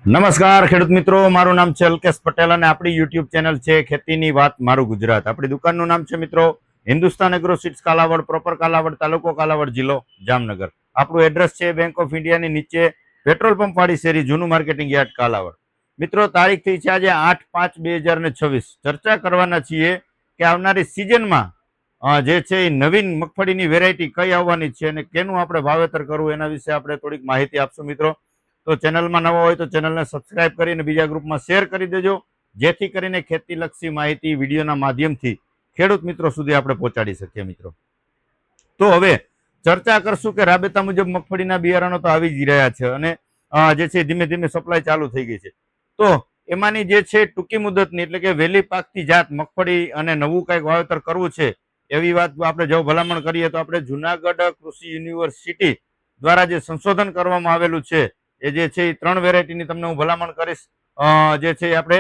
નમસ્કાર ખેડૂત મિત્રો, મારું નામ છે અલ્કેશ પટેલ અને આપણી યુટ્યુબ ચેનલ છે ખેતીની વાત મારું ગુજરાત. આપણી દુકાનનું નામ છે મિત્રો Hindustan agro seeds Kalavad, proper Kalavad, તાલુકો કાલાવડ, જિલ્લો જામનગર. આપણું એડ્રેસ છે બેંક ઓફ ઇન્ડિયાની નીચે પેટ્રોલ પંપ વાળી શેરી, જૂનું માર્કેટિંગ યાર્ડ કાલાવડ. મિત્રો તારીખ થઈ છે આજે 8/5/2026. ચર્ચા કરવાના છીએ કે આવનારી સિઝનમાં જે છે એ નવીન મગફળીની વેરાયટી કઈ આવવાની છે અને કેનું આપણે વાવેતર કરવું એના વિશે આપણે થોડીક માહિતી આપશું મિત્રો. તો ચેનલમાં નવા હોય તો ચેનલને સબસ્ક્રાઇબ કરીને બીજા ગ્રુપમાં શેર કરી દેજો, જેથી કરીને ખેતીલક્ષી માહિતી વિડીયોના માધ્યમથી ખેડૂત મિત્રો સુધી આપણે પહોંચાડી શકીએ મિત્રો. તો હવે ચર્ચા કરશું કે રાબેતા મુજબ મગફળીના બિયારણો તો આવી જ રહ્યા છે અને જે છે ધીમે ધીમે સપ્લાય ચાલુ થઈ ગઈ છે. તો એમાંની જે છે ટૂંકી મુદતની એટલે કે વહેલી પાકતી જાત મગફળી અને નવું કંઈક વાવેતર કરવું છે એવી વાત આપણે જો ભલામણ કરીએ તો આપણે જુનાગઢ કૃષિ યુનિવર્સિટી દ્વારા જે સંશોધન કરવામાં આવેલું છે એ જે છે એ 3 વેરાયટીની તમને હું ભલામણ કરીશ. જે છે આપણે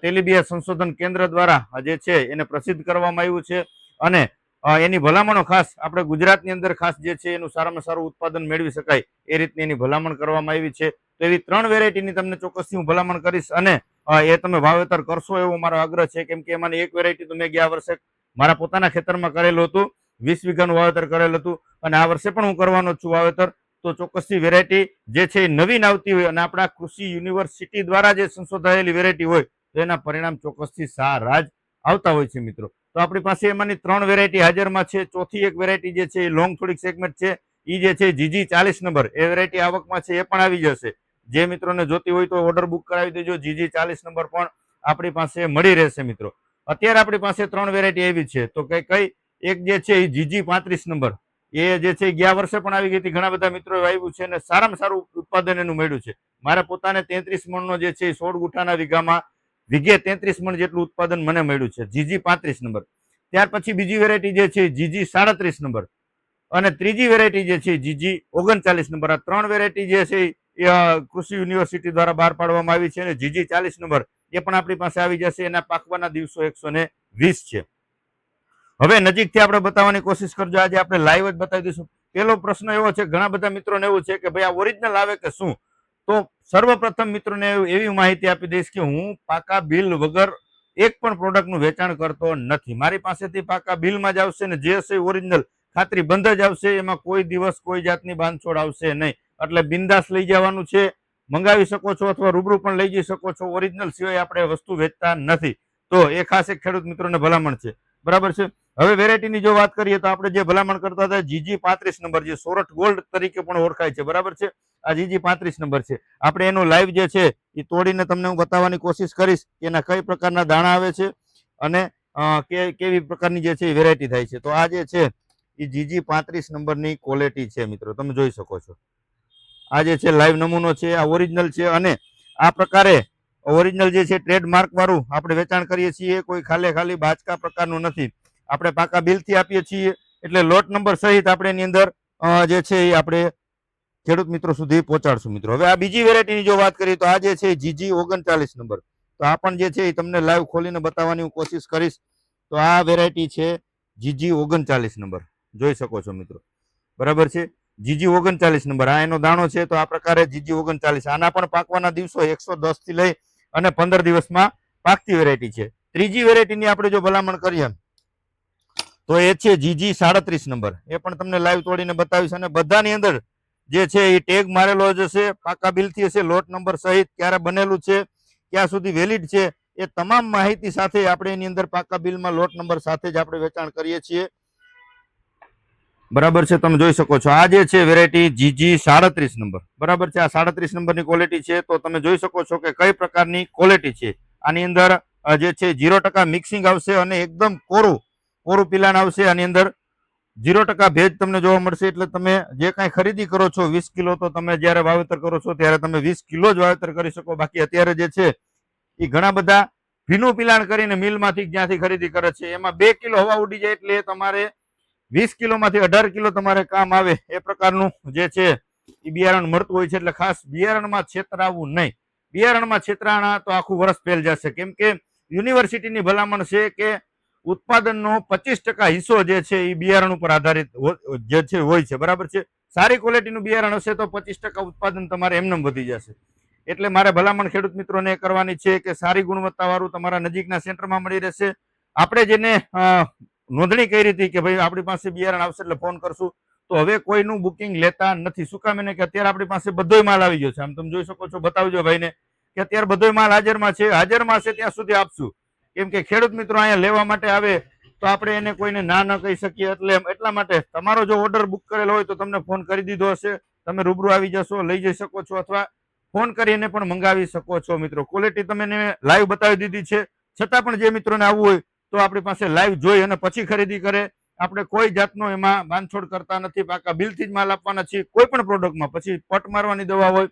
તેલીબિયા સંશોધન કેન્દ્ર દ્વારા જે છે એને પ્રસિદ્ધ કરવામાં આવ્યું છે અને એની ભલામણો ખાસ આપણે ગુજરાતની અંદર ખાસ જે છે એનું સારામાં સારું ઉત્પાદન મેળવી શકાય એ રીતની એની ભલામણ કરવામાં આવી છે. તો એવી 3 વેરાયટીની તમને ચોક્કસથી હું ભલામણ કરીશ અને એ તમે વાવેતર કરશો એવો મારો આગ્રહ છે, કેમ કે એમાંની એક વેરાયટી તો મેં ગયા વર્ષે મારા પોતાના ખેતરમાં કરેલું હતું, 20 વીઘાનું વાવેતર કરેલું હતું અને આ વર્ષે પણ હું કરવાનો છું વાવેતર. તો ચોક્કસથી વેરાયટી જે છે નવીન આવતી હોય અને આપણા કૃષિ યુનિવર્સિટી દ્વારા જે સંશોધાયેલી વેરાયટી હોય તો એના પરિણામ ચોક્કસથી સારા જ આવતા હોય છે મિત્રો. તો આપણી પાસે એમાંની 3 વેરાયટી હાજરમાં છે. ચોથી એક વેરાયટી જે છે એ લોંગ થોડીક સેગમેન્ટ છે, એ જે છે જીજી 40 નંબર એ વેરાયટી આવકમાં છે, એ પણ આવી જશે. જે મિત્રોને જોતી હોય તો ઓર્ડર બુક કરાવી દેજો. જીજી 40 નંબર પણ આપણી પાસે મળી રહેશે મિત્રો. અત્યારે આપણી પાસે 3 વેરાયટી એવી છે. તો કઈ એક જે છે એ જીજી 35 નંબર એ જે છે ગયા વર્ષે પણ આવી ગઈ હતી, ઘણા બધા મિત્રોએ વાવ્યું છે અને સારામાં સારું ઉત્પાદન એનું મળ્યું છે. મારે પોતાને 33 મણનો જે છે 16 ગુઠાના વીઘામાં વીઘે 33 મણ જેટલું ઉત્પાદન મને મળ્યું છે, જીજી 35 નંબર. ત્યાર પછી બીજી વેરાયટી જે છે જીજી 37 નંબર અને ત્રીજી વેરાયટી જે છે જીજી 39 નંબર. આ 3 વેરાયટી જે છે એ કૃષિ યુનિવર્સિટી દ્વારા બહાર પાડવામાં આવી છે અને જીજી 40 નંબર એ પણ આપણી પાસે આવી જશે. એના પાકવાના દિવસો 120 છે. હવે નજીકથી આપણે બતાવવાની કોશિશ કરજો. આજે આપણે લાઈવ જ બતાવી દઈશું. પહેલો પ્રશ્ન એવો છે, ઘણા બધા મિત્રોને એવું છે કે ભાઈ આ ઓરિજિનલ આવે કે શું? તો સર્વપ્રથમ મિત્રોને એવી માહિતી આપી દઈશ કે હું પાકા બિલ વગર એક પણ પ્રોડક્ટનું વેચાણ કરતો નથી. મારી પાસેથી પાકા બિલમાં જ આવશે ને જે હશે ઓરિજિનલ ખાતરી બંધ જ આવશે. એમાં કોઈ દિવસ કોઈ જાતની બાંધછોડ આવશે નહીં. એટલે બિંદાસ લઈ જવાનું છે, મંગાવી શકો છો અથવા રૂબરૂ પણ લઈ જઈ શકો છો. ઓરિજિનલ સિવાય આપણે વસ્તુ વેચતા નથી. તો એ ખાસ એક ખેડૂત મિત્રોને ભલામણ છે, બરાબર છે. હવે વેરાયટીની જો વાત કરીએ તો આપણે જે ભલામણ કરતા હતા જીજી 35 નંબર, જે સોરઠ ગોલ્ડ તરીકે પણ ઓળખાય છે, બરાબર છે. આ જીજી 35 નંબર છે. આપણે એનું લાઈવ જે છે એ તોડીને તમને હું બતાવવાની કોશિશ કરીશ કે એના કઈ પ્રકારના દાણા આવે છે અને કેવી પ્રકારની જે છે એ વેરાયટી થાય છે. તો આ જે છે એ જીજી 35 નંબરની ક્વોલિટી છે મિત્રો, તમે જોઈ શકો છો. આ જે છે લાઈવ નમૂનો છે, આ ઓરિજિનલ છે અને આ પ્રકારે ઓરિજિનલ જે છે ટ્રેડમાર્ક વાળું આપણે વેચાણ કરીએ છીએ. કોઈ ખાલી બાચકા પ્રકારનું નથી. આપણે પાકા બિલથી આપીએ છીએ એટલે લોટ નંબર સહિત આપણે એની અંદર જે છે એ આપણે ખેડૂત મિત્રો સુધી પહોંચાડશું મિત્રો. હવે આ બીજી વેરાયટીની જો વાત કરીએ તો આ જે છે જીજી 39 નંબર. તો આ પણ જે છે એ તમને લાઈવ ખોલીને બતાવવાની હું કોશિશ કરીશ. તો આ વેરાયટી છે જીજી 39 નંબર, જોઈ શકો છો મિત્રો, બરાબર છે. જીજી 39 નંબર આ એનો દાણો છે. તો આ પ્રકારે જીજી 39, આના પણ પાકવાના દિવસો 110 થી લઈ અને 15 દિવસમાં પાકતી વેરાયટી છે. ત્રીજી વેરાયટીની આપણે જો ભલામણ કરીએ તો એ છે જીજી 37 નંબર. એ પણ તમને લાઈવ તોડીને બતાવીશ અને બધાની અંદર જે છે એ ટેગ મારેલો જ હશે, પાકા બિલથી હશે, લોટ નંબર સહિત, ક્યારે બનેલું છે, ક્યાં સુધી વેલિડ છે, એ તમામ માહિતી સાથે આપણે એની અંદર પાકા બિલમાં લોટ નંબર સાથે જ આપણે વેચાણ કરીએ છીએ, બરાબર છે. તમે જોઈ શકો છો આ જે છે વેરાયટી જીજી 37 નંબર, બરાબર છે. આ 37 નંબરની ક્વોલિટી છે. તો તમે જોઈ શકો છો કે કઈ પ્રકારની ક્વોલિટી છે. આની અંદર જે છે 0% મિક્સિંગ આવશે અને એકદમ કોરું પિલાણ આવશે. આની અંદર 0% ભેજ તમને જોવા મળશે. એટલે તમે જે કાંઈ ખરીદી કરો છો 20 કિલો, તો તમે જ્યારે વાવેતર કરો છો ત્યારે તમે 20 કિલો જ વાવેતર કરી શકો. બાકી અત્યારે જે છે એ ઘણા બધા ભીનું પિલાણ કરીને મિલમાંથી જ્યાંથી ખરીદી કરે છે એમાં 2 કિલો હવા ઉડી જાય એટલે તમારે 20 કિલોમાંથી 18 કિલો તમારે કામ આવે એ પ્રકારનું જે છે એ બિયારણ મળતું હોય છે. એટલે ખાસ બિયારણમાં છેતરાવું નહીં. બિયારણમાં છેતરાણા તો આખું વર્ષ ફેલ જશે, કેમ કે યુનિવર્સિટીની ભલામણ છે કે ઉત્પાદનનો 25% હિસ્સો જે છે એ બિયારણ ઉપર આધારિત જે છે હોય છે, બરાબર છે. સારી ક્વોલિટીનું બિયારણ હશે તો 25% ઉત્પાદન તમારે એમને વધી જશે. એટલે મારે ભલામણ ખેડૂત મિત્રોને કરવાની છે કે સારી ગુણવત્તાવાળું તમારા નજીકના સેન્ટરમાં મળી રહેશે. આપણે જેને નોંધણી કરી હતી કે ભાઈ આપણી પાસે બિયારણ આવશે એટલે ફોન કરશું, તો હવે કોઈનું બુકિંગ લેતા નથી. શું કામ? એને કે અત્યારે આપણી પાસે બધોય માલ આવી ગયો છે. આમ તમે જોઈ શકો છો, બતાવજો ભાઈને કે અત્યારે બધોય માલ હાજરમાં છે. હાજરમાં છે ત્યાં સુધી આપશું. કેમ કે ખેડૂત મિત્રો અહીંયા લેવા માટે આવે તો આપણે એને કોઈને ના ન કહી શકીએ. એટલા માટે તમારો જો ઓર્ડર બુક કરેલો હોય તો તમને ફોન કરી દીધો હશે, તમે રૂબરૂ આવી જશો, લઈ જઈ શકો છો, અથવા ફોન કરીને પણ મંગાવી શકો છો. મિત્રો ક્વોલિટી તમે લાઈવ બતાવી દીધી છે, છતાં પણ જે મિત્રોને આવવું હોય તો આપણી પાસે લાઈવ જોઈ અને પછી ખરીદી કરે. આપણે કોઈ જાતનો એમાં બાંધછોડ કરતા નથી, પાકા બિલથી જ માલ આપવાના છીએ કોઈ પણ પ્રોડક્ટમાં. પછી પટ મારવાની દવા હોય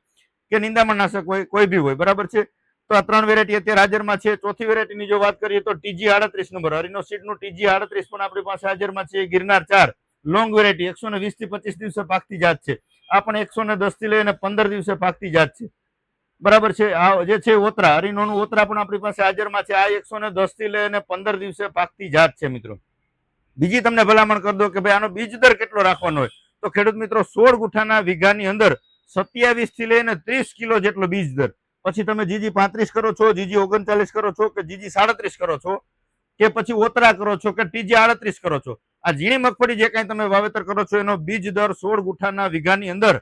કે નિંદામણ નાશક હોય, કોઈ બી હોય, બરાબર છે. તો આ 3 વેરાયટી અત્યારે હાજરમાં છે. ચોથી વેરાયટીની જો વાત કરીએ તો TG 38 નંબર હરિનો સીડનું TG 38 પણ આપણી પાસે હાજરમાં છે. ગિરનાર 4 લોંગ વેરાયટી 120 થી 25 દિવસે પાકતી જાત છે. આ પણ 110 થી લઈને 15 દિવસે પાકતી જાત છે, બરાબર છે. આ જે છે ઓતરા, હરિનોનું ઓતરા પણ આપણી પાસે હાજરમાં છે. આ 110 થી લઈને 15 દિવસે પાકતી જાત છે. મિત્રો બીજી તમને ભલામણ કરી દો કે ભાઈ આનો બીજ દર કેટલો રાખવાનો હોય, તો ખેડૂત મિત્રો 16 ગુઠાના વીઘાની અંદર 27 થી લઈને 30 કિલો જેટલો બીજ દર. પછી તમે GG 35 કરો છો, GG 39 કરો છો, કે GG 37 કરો છો, કે પછી ઓતરા કરો છો, કે TG 38 કરો છો, આ ઝીણી મગફળી જે કઈ તમે વાવેતર કરો છો એનો બીજ દર 16 ગુઠાના વીઘાની અંદર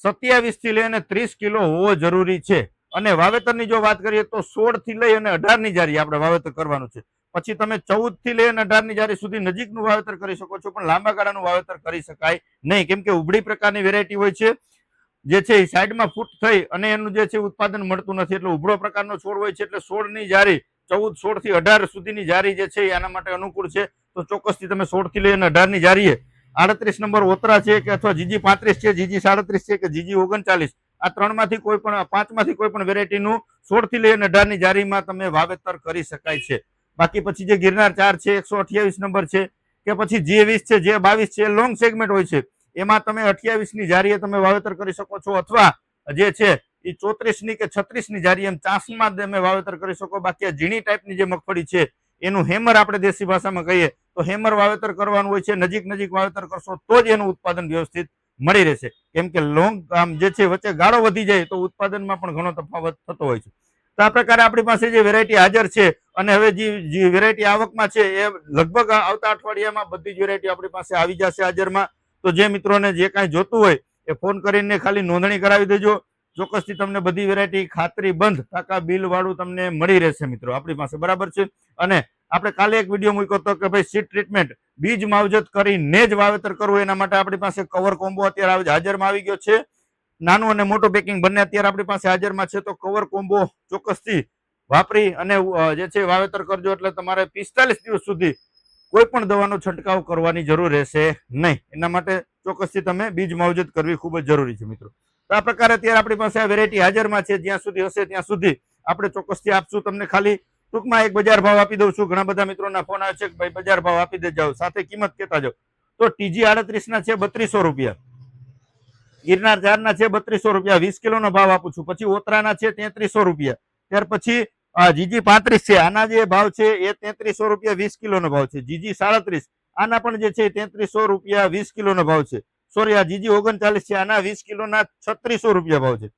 27 થી લઈને 30 કિલો હોવો જરૂરી છે. અને વાવેતરની જો વાત કરીએ તો 16 થી લઈ અને 18 ની જારી આપણે વાવેતર કરવાનું છે. પછી તમે 14 થી લઈને 18 ની જારી સુધી નજીકનું વાવેતર કરી શકો છો, પણ લાંબા ગાળાનું વાવેતર કરી શકાય નહીં. કેમ કે ઉભળી પ્રકારની વેરાયટી હોય છે, જે છે એ સાઈડમાં ફૂટ થઈ અને એનું જે છે ઉત્પાદન મળતું નથી. એટલે ઉભળો પ્રકારનો છોડ હોય છે. એટલે 16 ની જારી 16 થી 18 સુધીની જારી જે છે એના માટે અનુકૂળ છે. તો ચોક્કસથી તમે 16 થી લઈને 18 ની જારીએ 38 નંબર ઓતરા છે, કે અથવા GG 35 છે, GG 37 છે, કે GG 39, આ 3 માંથી કોઈ પણ 5 માંથી કોઈ પણ વેરાયટીનું 16 થી લઈને 18 ની જારીમાં તમે વાવેતર કરી શકાય છે. બાકી પછી જે ગિરનાર 4 છે, 128 નંબર છે, કે પછી J20 છે, J22 છે, લોંગ સેગમેન્ટ હોય છે, એમાં તમે 28 ની જારીએ તમે વાવેતર કરી શકો છો, અથવા જે છે એ 34 ની કે 36 ની જારી એમ ચાસમાં તમે વાવેતર કરી શકો. બાકી આ ઝીણી ટાઈપની જે મગફળી છે એનું હેમર આપણે દેશી ભાષામાં કહીએ તો હેમર વાવેતર કરવાનું હોય છે. નજીક વાવેતર કરશો તો જ એનું ઉત્પાદન વ્યવસ્થિત મળી રહેશે. કેમ કે લોંગ આમ જે છે વચ્ચે ગાળો વધી જાય તો ઉત્પાદનમાં પણ ઘણો તફાવત થતો હોય છે. તો આ પ્રકારે આપણી પાસે જે વેરાયટી હાજર છે, અને હવે જે વેરાયટી આવકમાં છે એ લગભગ આવતા અઠવાડિયામાં બધી જ વેરાયટી આપણી પાસે આવી જશે હાજરમાં. તો જે મિત્રોને જે કાંઈ જોતું હોય એ ફોન કરીને ખાલી નોંધણી કરાવી દેજો. ચોક્કસથી તમને બધી વેરાયટી ખાતરી બંધ પાકા બિલ વાળું તમને મળી રહેશે મિત્રો આપણી પાસે, બરાબર છે. અને આપણે કાલે એક વિડીયો મૂક્યો હતો કે ભાઈ સીડ ટ્રીટમેન્ટ બીજ માવજત કરીને જ વાવેતર કરવું, એના માટે આપણી પાસે કવર કોમ્બો અત્યારે હાજરમાં આવી ગયો છે. નાનું અને મોટું પેકિંગ બંને અત્યારે આપણી પાસે હાજરમાં છે. તો કવર કોમ્બો ચોક્કસથી વાપરી અને જે છે વાવેતર કરજો. એટલે તમારે 45 દિવસ સુધી કોઈ પણ દવાનો છંટકાવ કરવાની જરૂર રહેશે નહીં. એના માટે ચોક્કસથી તમે બીજ માવજત કરવી ખૂબ જ જરૂરી છે મિત્રો. તો આ પ્રકારે અત્યારે આપણી પાસે આ વેરાયટી હાજરમાં છે. જ્યાં સુધી હશે ત્યાં સુધી આપણે ચોક્કસથી આપશું તમને. ખાલી ટૂંકમાં એક બજાર ભાવ આપી દઉં છું. ઘણા બધા મિત્રોના ફોન આવે છે કે ભાઈ બજાર ભાવ આપી દે જાઓ, સાથે કિંમત કહેતા જાઓ. તો TG 38 ના છે 3200 રૂપિયા, ગિરનાર 4 ના છે 3200 રૂપિયા 20 કિલોનો ભાવ આપું છું. પછી ઓતરાના છે 3300 રૂપિયા. ત્યાર પછી GG 35 છે, આના જે ભાવ છે એ 3300 રૂપિયા 20 કિલોનો ભાવ છે. GG 37 આના પણ જે છે 3300 રૂપિયા 20 કિલોનો ભાવ છે. સોરી, આ GG 39 છે, આના 20 કિલોના 3600 રૂપિયા ભાવ છે.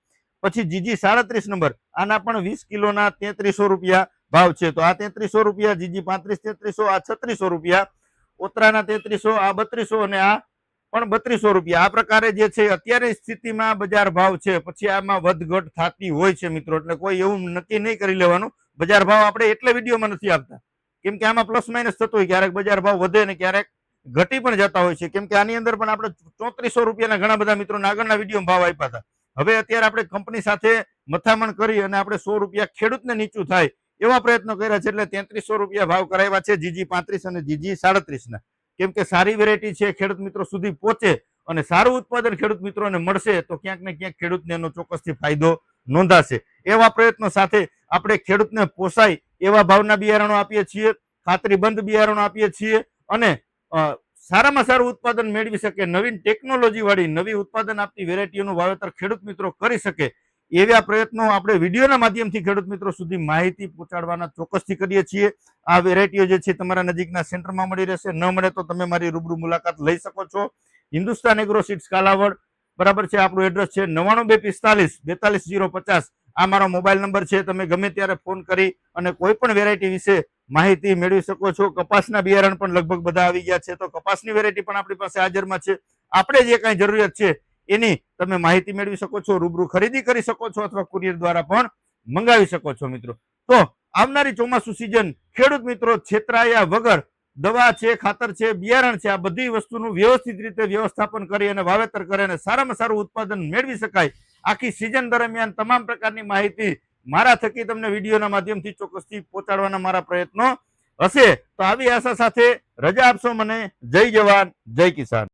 પછી GG 37 નંબર આના પણ 20 કિલોના 3300 રૂપિયા ભાવ છે. તો આ 3300 રૂપિયા, GG 35 3300, આ 3600 રૂપિયા, ઓતરાના 3300, આ 3200 અને આ પણ 3200 રૂપિયા. આ પ્રકારે જે છે અત્યારે સ્થિતિમાં બજાર ભાવ છે. પછી આમાં વધઘટ થતી હોય છે મિત્રો, એટલે કોઈ એવું નક્કી નહીં કરી લેવાનું. બજાર ભાવ આપણે એટલે વિડીયોમાં નથી આપતા કેમ કે આમાં પ્લસ માઇનસ થતું હોય, ક્યારેક બજાર ભાવ વધે ને ક્યારેક ઘટી પણ જતા હોય છે. કેમ કે આની અંદર પણ આપણે 3400 રૂપિયાના ઘણા બધા મિત્રોને આગળના વિડીયો ભાવ આપ્યા હતા. હવે અત્યારે આપણે કંપની સાથે મથામણ કરી અને આપણે 100 રૂપિયા ખેડૂતને નીચું થાય એવા પ્રયત્નો કર્યા છે. એટલે 3300 રૂપિયા ભાવ કરાવ્યા છે GG 35 અને GG 37 ના. કેમ કે સારી વેરાયટી છે, ખેડૂત મિત્રો સુધી પહોંચે અને સારું ઉત્પાદન ખેડૂત મિત્રોને મળશે તો ક્યાંક ને ક્યાંક ખેડૂતને એનો ચોક્કસથી ફાયદો નોંધાશે. એવા પ્રયત્નો સાથે આપણે ખેડૂતને પોસાય એવા ભાવના બિયારણો આપીએ છીએ, ખાતરીબંધ બિયારણો આપીએ છીએ, અને સારામાં સારું ઉત્પાદન મેળવી શકે, નવીન ટેકનોલોજી વાળી નવી ઉત્પાદન આપતી વેરાયટીઓનું વાવેતર ખેડૂત મિત્રો કરી શકે એવા પ્રયત્નો આપણે વિડીયોના માધ્યમથી ખેડૂત મિત્રો સુધી માહિતી પહોંચાડવાના ચોક્કસથી કરીએ છીએ. આ વેરાયટીઓ જે છે તમારા નજીકના સેન્ટરમાં મળી રહેશે. ન મળે તો તમે મારી રૂબરૂ મુલાકાત લઈ શકો છો. હિન્દુસ્તાન એગ્રો સીડ્સ કાલાવડ, બરાબર છે. આપણું એડ્રેસ છે 99 245 42050, આ મારો મોબાઈલ નંબર છે, તમે ગમે ત્યારે ફોન કરી અને કોઈ પણ વેરાયટી વિશે માહિતી મેળવી શકો છો. કપાસના બિયારણ પણ લગભગ બધા આવી ગયા છે, તો કપાસની વેરાયટી પણ આપણી પાસે હાજરમાં છે. આપણે જે કાંઈ જરૂરિયાત છે એની તમે માહિતી મેળવી શકો છો, રૂબરૂ ખરીદી કરી શકો છો અથવા કુરિયર દ્વારા પણ મંગાવી શકો છો મિત્રો. તો આવનારી ચોમાસુ સિઝન ખેડૂત મિત્રો છેતરાયા વગર દવા છે, ખાતર છે, બિયારણ છે, આ બધી વસ્તુનું વ્યવસ્થિત રીતે વ્યવસ્થાપન કરી અને વાવેતર કરે અને સારામાં સારું ઉત્પાદન મેળવી શકાય. આખી સિઝન દરમિયાન તમામ પ્રકારની માહિતી મારા થકી તમને વિડીયોના માધ્યમથી ચોક્કસથી પહોંચાડવાના મારા પ્રયત્નો હશે. તો આવી આશા સાથે રજા આપશો મને. જય જવાન, જય કિસાન.